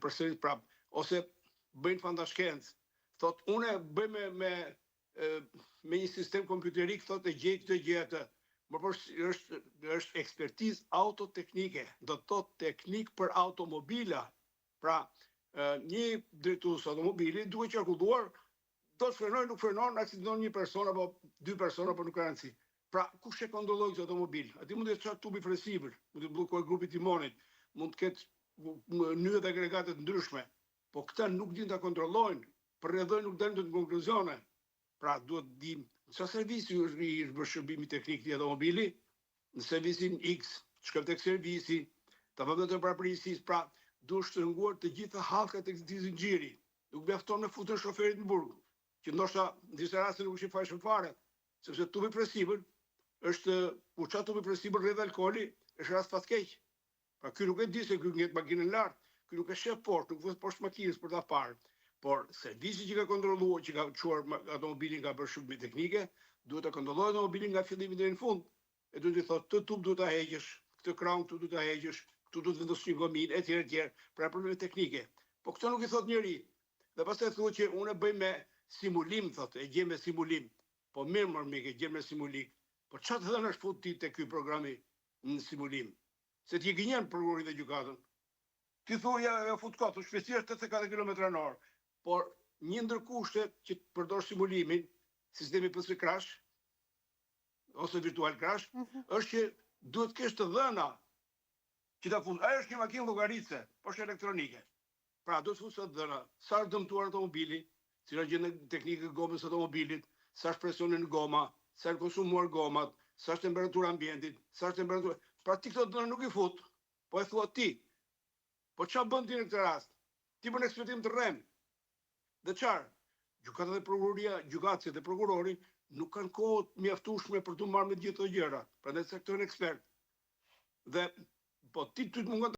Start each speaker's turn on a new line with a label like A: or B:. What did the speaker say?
A: përsërit prap, ose bëjnë fantashkencë. Thot, unë bëj me një sistem kompjuterik, thot, e gjej këtë gjë atë. Më por është ekspertizë autoteknike, do të thotë teknik për automobila. Pra, një drejtues automobili duhet qarkulluar, do të frenoj, nuk frenon, aksidenton një person apo dy persona, por nuk ka rëndësi. Pra, kush e kontrollon këtë automobil? Aty mund të çojë tubi fleksibël, mund të bllokojë grupi timonit, mund të ketë nyjet agregate të ndryshme. Po këta nuk din ta kontrollojnë, për rrjedhoj nuk dalin në konkluzione. Pra, duhet të dim çfarë servisi është bërë shërbimi teknik i automobili, në servisin X, shkon tek servisi, ta vëmë të parapërgjithësisë, pra, duhet shtrënguar të gjitha hallkat e këtij zinxhiri. Nuk mjafton me futën shoferit në burg, që ndoshta në disa raste nuk është i fajshëm fare, sepse tubi fleksibël është kur çat tubi fleksibël rreth alkooli, është rast fatkeq. Pra ky nuk e di se ky ngjet makinën lart, ky nuk e shef poshtë, nuk vës poshtë makinës për ta parë. Por servisi që ka kontrolluar, që ka çuar automobilin nga bërë shërbime teknike, duhet ta kontrollojë automobilin nga fillimi deri në fund. E duhet të thotë, këtë tub duhet ta heqësh, këtë kraun këtu duhet ta heqësh, këtu duhet vendosësh një gominë, etj. Pra probleme teknike. Po këto nuk i thot njëri. Dhe pastaj thuhet që unë bëj me simulim, thotë, e gjej me simulim. Po mirë më mik, e gjej me simulim. Po çfarë të thënë është fut ti te ky programi në simulim? Se ti e gënjen prokurorin dhe gjykatën. Ti thua ja fut kot, shpejtësia është 84 km/h. Por një ndër kushtet që të përdor simulimin, sistemi PC Crash ose virtual crash, është që duhet të kesh të dhëna që ta fush. Ajo është një makinë llogaritse, por është elektronike. Pra duhet të fush të dhëna, sa është dëmtuar automobili, cila është gjendja teknike e gomës së automobilit, sa është presioni në goma, sa është konsumuar gomat, sa është temperatura ambientit, sa është temperatura. Pra ti këto dhëna nuk i fut, po e thua ti. Po çfarë bën ti në këtë rast? Ti bën eksploatim të rrem. Dhe qarë, gjykata dhe prokuroria, gjykatësit dhe prokurori nuk kanë kohë të mjaftueshme për të marrë me gjithë këto gjëra. Prandaj caktojnë ekspert. Dhe po ti ty të mungon